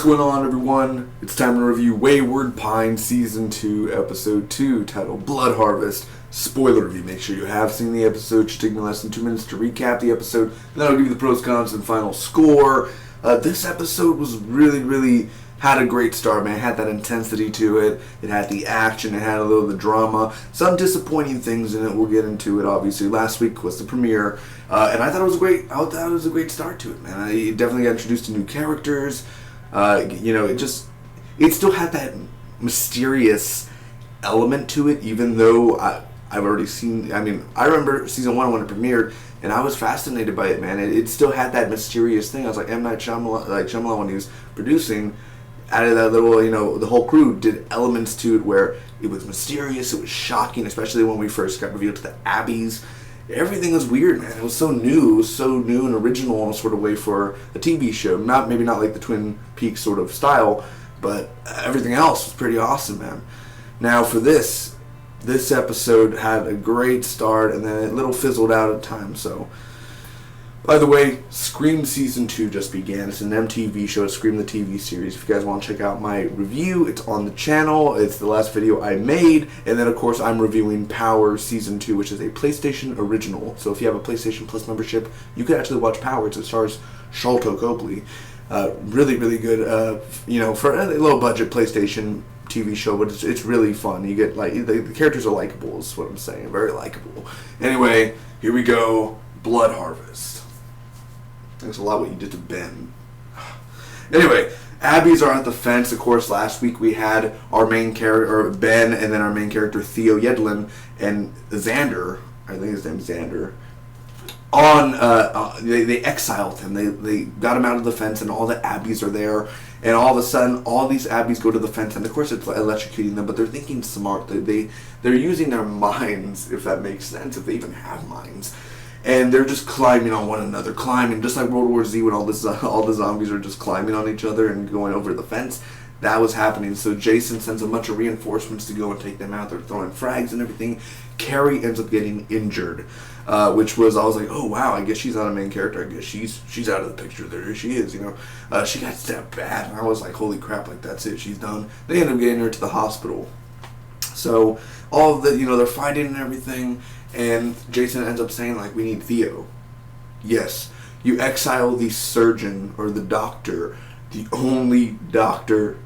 going on, everyone? It's time to review Wayward Pine Season 2, Episode 2, titled Blood Harvest. Spoiler review. Make sure you have seen the episode. It should take me less than 2 minutes to recap the episode. Then I'll give you the pros, cons, and final score. This episode was really had a great start, man. It had that intensity to it. It had the action. It had a little of the drama. Some disappointing things in it. We'll get into it, obviously. Last week was the premiere, and I thought it was great. I thought it was a great start to it, man. I definitely got introduced to new characters. It still had that mysterious element to it, even though I've already seen. I mean, I remember season 1 when it premiered, and I was fascinated by it, man. It still had that mysterious thing. I was like, M. Night Shyamalan, when he was producing, added that little, the whole crew did elements to it where it was mysterious, it was shocking, especially when we first got revealed to the Abbeys. Everything was weird, man. It was so new. It was so new and original in a sort of way for a TV show. Maybe not like the Twin Peaks sort of style, but everything else was pretty awesome, man. Now for this episode had a great start, and then it little fizzled out at times, so... By the way, Scream Season 2 just began. It's an MTV show, Scream the TV series. If you guys want to check out my review, it's on the channel. It's the last video I made. And then, of course, I'm reviewing Power Season 2, which is a PlayStation original. So if you have a PlayStation Plus membership, you can actually watch Power. It stars Sharlto Copley. Really good, for a low-budget PlayStation TV show, but it's really fun. You get, the characters are likable, is what I'm saying. Very likable. Anyway, here we go. Blood Harvest. That's a lot what you did to Ben. Anyway, Abbeys are at the fence. Of course, last week we had our main character, Ben, and then our main character, Theo Yedlin, and Xander, I think his name's Xander, they exiled him. They got him out of the fence, and all the Abbeys are there. And all of a sudden, all these Abbeys go to the fence, and of course it's electrocuting them, but they're thinking smart. They're using their minds, if that makes sense, if they even have minds. And they're just climbing on one another, just like World War Z when all the zombies are just climbing on each other and going over the fence. That was happening. So Jason sends a bunch of reinforcements to go and take them out. They're throwing frags and everything. Carrie ends up getting injured, I was like, oh wow, I guess she's not a main character. I guess she's out of the picture. There she is, She got stabbed bad, and I was like, holy crap, that's it, she's done. They end up getting her to the hospital. So all of the, they're fighting and everything. And Jason ends up saying, we need Theo. Yes, you exile the surgeon or the doctor, the only doctor,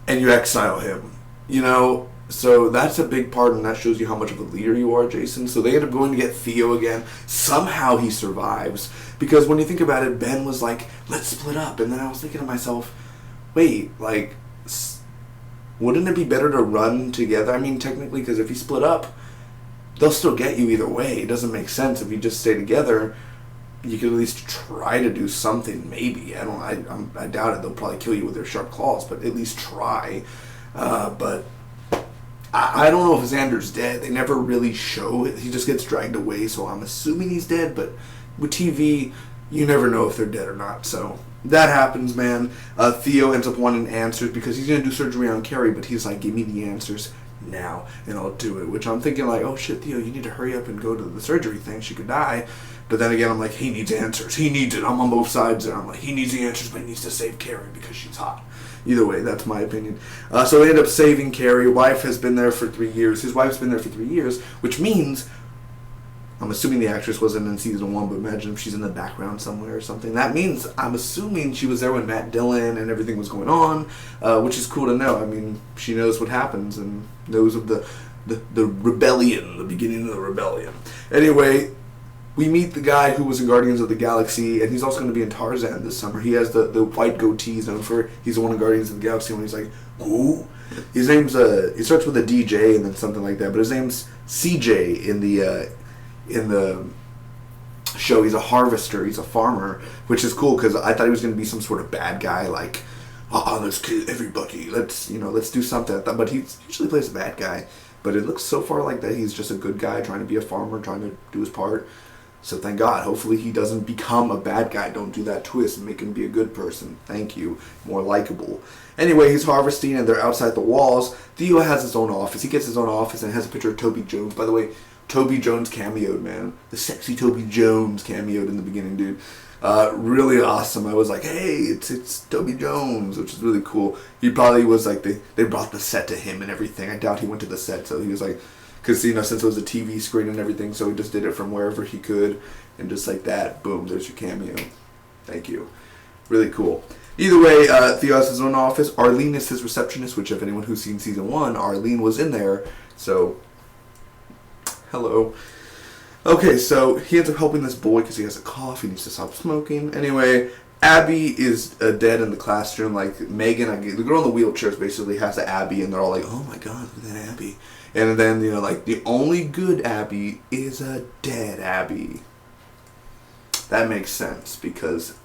and you exile him. So that's a big part, and that shows you how much of a leader you are, Jason. So they end up going to get Theo again. Somehow he survives. Because when you think about it, Ben was like, let's split up. And then I was thinking to myself, wait, wouldn't it be better to run together? I mean, technically, because if you split up, they'll still get you either way. It doesn't make sense if you just stay together. You could at least try to do something, maybe. I doubt it. They'll probably kill you with their sharp claws, but at least try. But I don't know if Xander's dead. They never really show it. He just gets dragged away, so I'm assuming he's dead. But with TV, you never know if they're dead or not. So that happens, man. Theo ends up wanting answers because he's going to do surgery on Carrie, but he's like, give me the answers now and I'll do it, which I'm thinking oh shit, Theo, you need to hurry up and go to the surgery thing, she could die. But then again, I'm like, he needs answers, he needs it. I'm on both sides there. I'm like, he needs the answers, but he needs to save Carrie because she's hot. Either way, that's my opinion. So they end up saving Carrie. Wife has been there for 3 years. His wife's been there for 3 years, which means, I'm assuming the actress wasn't in season 1, but imagine if she's in the background somewhere or something. That means I'm assuming she was there when Matt Dillon and everything was going on, which is cool to know. I mean, she knows what happens and knows of the rebellion, the beginning of the rebellion. Anyway, we meet the guy who was in Guardians of the Galaxy, and he's also going to be in Tarzan this summer. He has the white goatee he's known for. He's the one in Guardians of the Galaxy when he's like, who? His name's, he starts with a DJ and then something like that, but his name's CJ in the show. He's a harvester, he's a farmer, which is cool because I thought he was going to be some sort of bad guy, let's kill everybody, let's do something. But he usually plays a bad guy, but it looks so far like that he's just a good guy trying to be a farmer, trying to do his part. So thank God. Hopefully he doesn't become a bad guy. Don't do that twist and make him be a good person. Thank you. More likable. Anyway, he's harvesting and they're outside the walls. Theo has his own office. He gets his own office and has a picture of Toby Jones. By the way, Toby Jones cameoed, man. The sexy Toby Jones cameoed in the beginning, dude. Really awesome. I was like, hey, it's Toby Jones, which is really cool. He probably was like, they brought the set to him and everything. I doubt he went to the set, so he was like, because, since it was a TV screen and everything, so he just did it from wherever he could, and just like that, boom, there's your cameo. Thank you. Really cool. Either way, Theo has his own office. Arlene is his receptionist, which if anyone who's seen season 1, Arlene was in there, so, hello. Okay, so he ends up helping this boy because he has a cough. He needs to stop smoking. Anyway, Abby is dead in the classroom. Like, Megan, the girl in the wheelchair, basically has an Abby, and they're all like, oh my god, look at that Abby. And then, like, the only good Abby is a dead Abby. That makes sense, because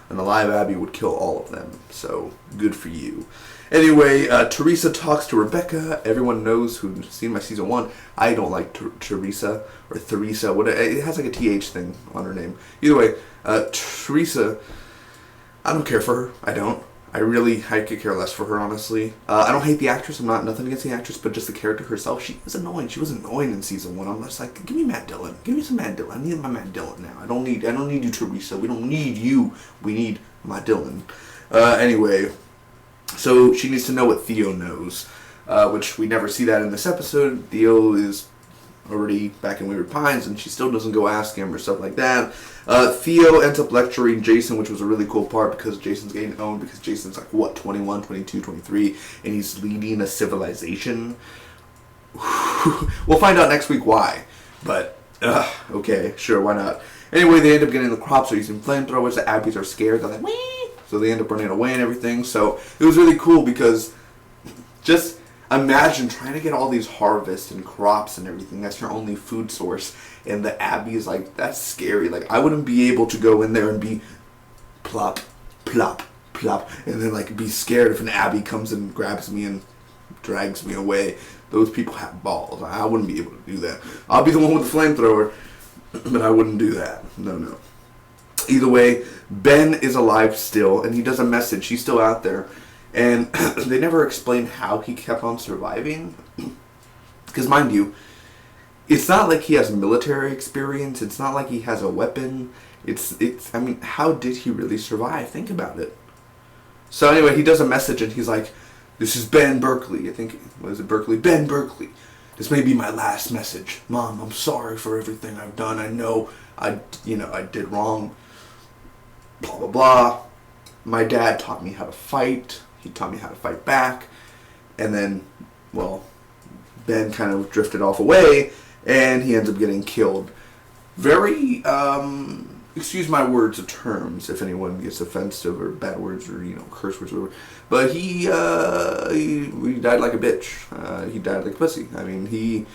an alive Abby would kill all of them. So, good for you. Anyway, Teresa talks to Rebecca. Everyone knows who's seen my season 1. I don't like Teresa or Theresa. It has like a TH thing on her name. Either way, Teresa, I don't care for her. I don't. I could care less for her, honestly. I don't hate the actress. I'm not nothing against the actress, but just the character herself. She was annoying. She was annoying in season 1. I'm just like, give me Matt Dillon. Give me some Matt Dillon. I need my Matt Dillon now. I don't need you, Teresa. We don't need you. We need Matt Dillon. Anyway. So she needs to know what Theo knows, which we never see that in this episode. Theo is already back in Wayward Pines, and she still doesn't go ask him or stuff like that. Theo ends up lecturing Jason, which was a really cool part because Jason's getting owned because Jason's like, what, 21, 22, 23, and he's leading a civilization. We'll find out next week why, but okay, sure, why not? Anyway, they end up getting the crops, they're using flamethrowers, the Abbeys are scared, they're like, wee! So they end up running away and everything. So it was really cool because just imagine trying to get all these harvests and crops and everything. That's your only food source. And the Abbey is like, that's scary. Like, I wouldn't be able to go in there and be plop, plop, plop. And then like be scared if an Abbey comes and grabs me and drags me away. Those people have balls. I wouldn't be able to do that. I'll be the one with the flamethrower, but I wouldn't do that. No. Either way, Ben is alive still, and he does a message. He's still out there. And they never explain how he kept on surviving. Because, mind you, it's not like he has military experience. It's not like he has a weapon. I mean, how did he really survive? Think about it. So anyway, he does a message, and he's like, this is Ben Berkeley. I think, was it Berkeley? Ben Berkeley. This may be my last message. Mom, I'm sorry for everything I've done. I know I did wrong. Blah, blah, blah. My dad taught me how to fight. He taught me how to fight back. And then, well, Ben kind of drifted off away, and he ends up getting killed. Very, excuse my words of terms if anyone gets offensive or bad words or, curse words or whatever. But he died like a bitch. He died like a pussy. I mean,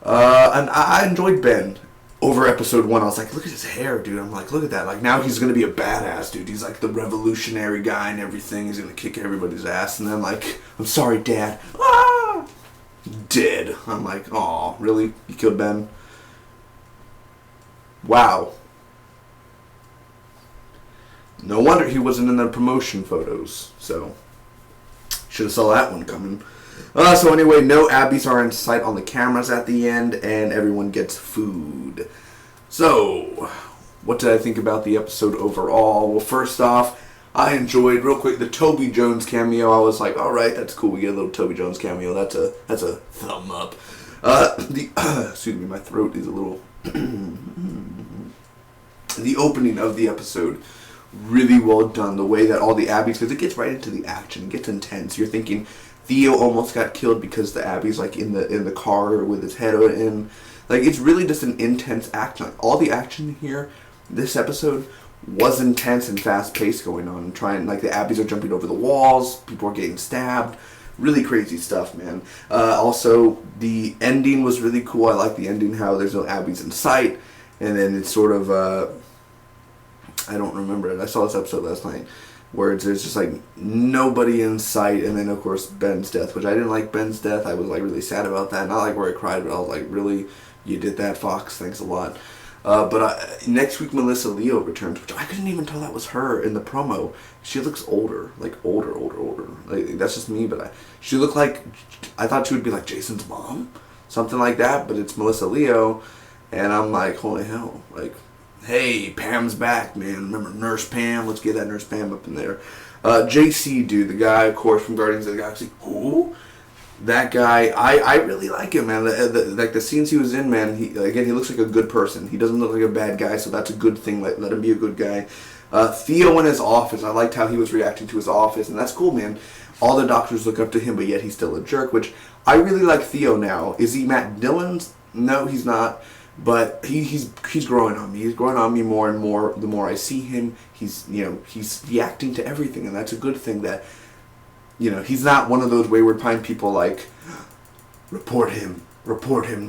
and I enjoyed Ben. Over episode 1, I was like, look at his hair, dude. I'm like, look at that. Like, now he's going to be a badass, dude. He's like the revolutionary guy and everything. He's going to kick everybody's ass. And then, like, I'm sorry, Dad. Ah! Dead. I'm like, aw, really? You killed Ben? Wow. No wonder he wasn't in the promotion photos. So, should have saw that one coming. So anyway, no Abbeys are in sight on the cameras at the end, and everyone gets food. So, what did I think about the episode overall? Well, first off, I enjoyed, real quick, the Toby Jones cameo. I was like, alright, that's cool. We get a little Toby Jones cameo. That's a thumb up. Excuse me, my throat is a little... The opening of the episode, really well done. The way that all the Abbeys, because it gets right into the action. It gets intense. You're thinking... Theo almost got killed because the Abby's like in the car with his head in. Like, it's really just an intense action. Like, all the action here, this episode, was intense and fast paced going on. Like, the Abbeys are jumping over the walls, people are getting stabbed. Really crazy stuff, man. Also, the ending was really cool. I like the ending, how there's no Abbeys in sight. And then it's sort of, I don't remember it. I saw this episode last night. Where there's just like nobody in sight, and then of course Ben's death, which I didn't like Ben's death. I was like really sad about that. Not like where I cried, but I was like, really, you did that, Fox? Thanks a lot. But next week Melissa Leo returns, which I couldn't even tell that was her in the promo. She looks older, like older. Like, that's just me, but she looked like, I thought she would be like Jason's mom, something like that. But it's Melissa Leo, and I'm like, holy hell, like, Hey, Pam's back, man. Remember Nurse Pam? Let's get that Nurse Pam up in there. JC, dude, the guy, of course, from Guardians of the Galaxy. Who? That guy, I really like him, man. Like the scenes he was in, man. He looks like a good person. He doesn't look like a bad guy, so that's a good thing. Let him be a good guy. Theo in his office, I liked how he was reacting to his office, and that's cool, man. All the doctors look up to him, but yet he's still a jerk, which I really like Theo now. Is he Matt Dillon's? No, he's not. But he's growing on me. He's growing on me more and more. The more I see him, he's reacting to everything, and that's a good thing. That he's not one of those Wayward Pine people like report him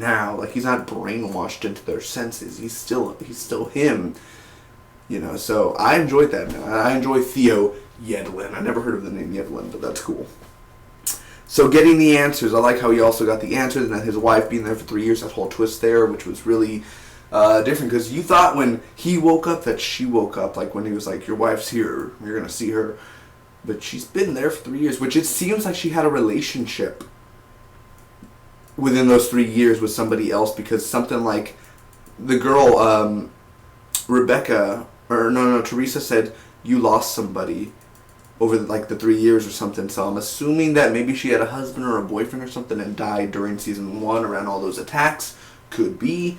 now. Like he's not brainwashed into their senses. He's still him. So I enjoyed that, man. I enjoy Theo Yedlin. I never heard of the name Yedlin, but that's cool. So getting the answers, I like how he also got the answers, and then his wife being there for 3 years, that whole twist there, which was really different, because you thought when he woke up that she woke up, like when he was like, your wife's here, you're going to see her, but she's been there for 3 years, which it seems like she had a relationship within those 3 years with somebody else, because something like the girl, Teresa said, you lost somebody over like the 3 years or something, so I'm assuming that maybe she had a husband or a boyfriend or something and died during season 1 around all those attacks. Could be.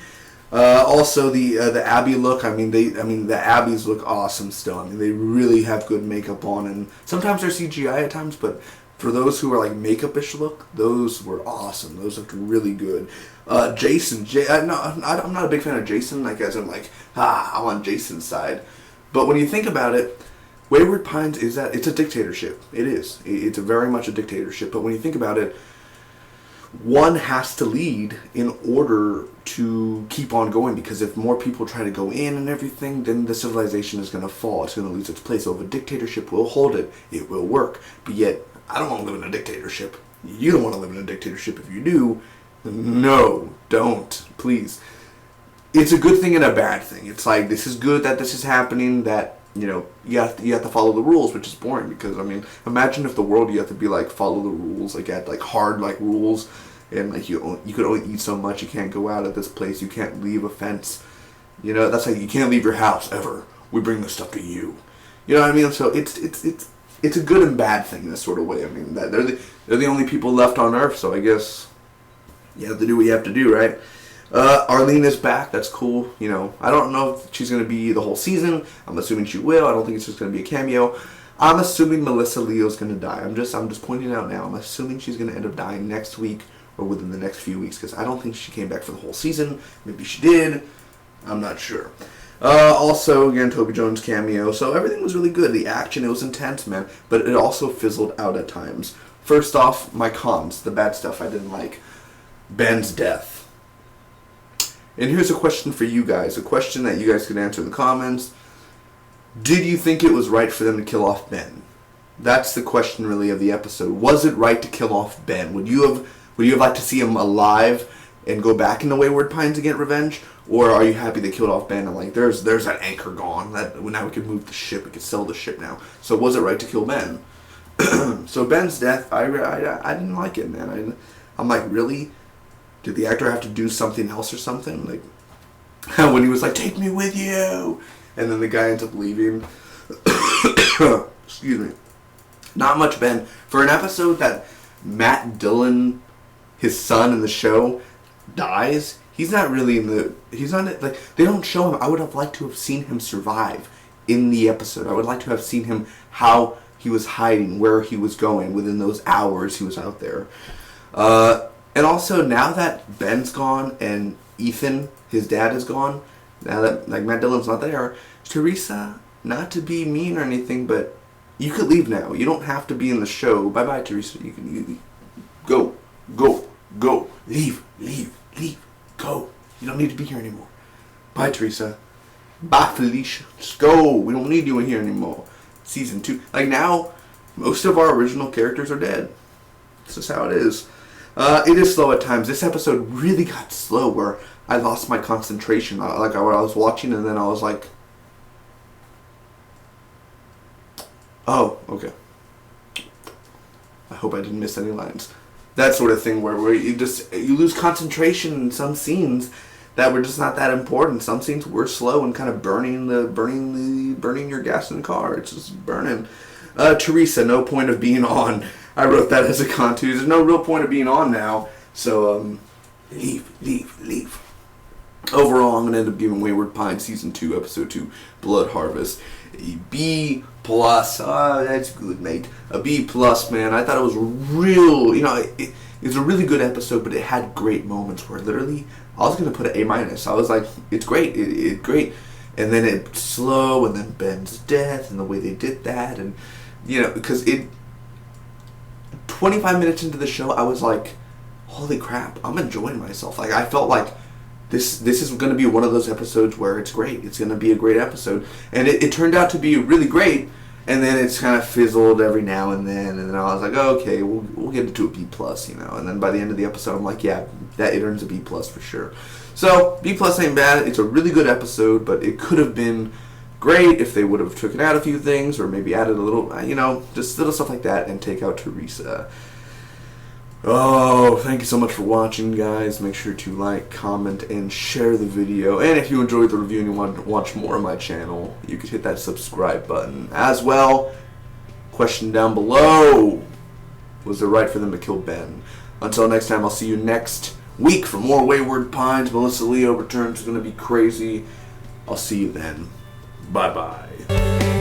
Also the Abby look. The Abbies look awesome still. They really have good makeup on, and sometimes they're CGI at times, but for those who are like makeup-ish look, those were awesome. Those looked really good. Jason, I'm not a big fan of Jason. Like as in like, I'm on Jason's side, but when you think about it, Wayward Pines it's a dictatorship. It is. It's very much a dictatorship. But when you think about it, one has to lead in order to keep on going. Because if more people try to go in and everything, then the civilization is going to fall. It's going to lose its place. So if a dictatorship will hold it, it will work. But yet, I don't want to live in a dictatorship. You don't want to live in a dictatorship. If you do, no, don't. Please. It's a good thing and a bad thing. It's like, this is good that this is happening, that you have to follow the rules, which is boring, because imagine if the world you have to be like follow the rules, like at like hard like rules, and like you could only eat so much, you can't go out at this place, you can't leave a fence, that's like you can't leave your house ever. We bring this stuff to you. You know what I mean? So it's a good and bad thing in a sort of way. That they're the only people left on Earth, so I guess you have to do what you have to do, right? Arlene is back. That's cool. I don't know if she's going to be the whole season. I'm assuming she will. I don't think it's just going to be a cameo. I'm assuming Melissa Leo's going to die. I'm just pointing it out now. I'm assuming she's going to end up dying next week or within the next few weeks, because I don't think she came back for the whole season. Maybe she did. I'm not sure. Also, again, Toby Jones cameo. So everything was really good. The action, it was intense, man. But it also fizzled out at times. First off, my cons. The bad stuff I didn't like. Ben's death. And here's a question for you guys. A question that you guys can answer in the comments. Did you think it was right for them to kill off Ben? That's the question really of the episode. Was it right to kill off Ben? Would you have liked to see him alive and go back into Wayward Pines to get revenge? Or are you happy they killed off Ben and like there's that anchor gone, that now we can move the ship, we can sell the ship now. So was it right to kill Ben? So Ben's death, I didn't like it, man. I'm like, really? Did the actor have to do something else or something? Like when he was like, take me with you, and then the guy ends up leaving. Excuse me. Not much Ben. For an episode that Matt Dillon, his son in the show, dies, he's not really like, they don't show him. I would have liked to have seen him survive in the episode. I would like to have seen him, how he was hiding, where he was going within those hours he was out there. And also, now that Ben's gone and Ethan, his dad, is gone, now that like Matt Dillon's not there, Teresa, not to be mean or anything, but you could leave now. You don't have to be in the show. Bye-bye, Teresa. You can go, leave, go. You don't need to be here anymore. Bye, Teresa. Bye, Felicia. Just go. We don't need you in here anymore. Season 2. Like now, most of our original characters are dead. This is how it is. It is slow at times. This episode really got slow where I lost my concentration. I was watching and then I was like, oh, okay. I hope I didn't miss any lines. That sort of thing where you lose concentration in some scenes that were just not that important. Some scenes were slow and kind of burning your gas in the car. It's just burning. Teresa, no point of being on. I wrote that as a con too. There's no real point of being on now. So leave. Overall, I'm gonna end up giving Wayward Pines season 2, episode 2, Blood Harvest, a B+. Oh, that's good, mate. A B+, man. I thought it was real. It's a really good episode, but it had great moments where literally I was gonna put an A-. I was like, it's great, it's great, and then it's slow, and then Ben's death, and the way they did that, and because 25 minutes into the show, I was like, holy crap, I'm enjoying myself. Like, I felt like this is going to be one of those episodes where it's great. It's going to be a great episode, and it turned out to be really great. And then it's kind of fizzled every now and then I was like, oh, okay, we'll get it to a B+, And then by the end of the episode, I'm like, yeah, that it earns a B+ for sure. So B+ ain't bad. It's a really good episode, but it could have been great if they would have taken out a few things or maybe added a little, just little stuff like that, and take out Teresa. Oh, thank you so much for watching, guys. Make sure to like, comment, and share the video. And if you enjoyed the review and you want to watch more of my channel, you could hit that subscribe button. As well, question down below, was it right for them to kill Ben? Until next time, I'll see you next week for more Wayward Pines. Melissa Leo returns. It's going to be crazy. I'll see you then. Bye-bye.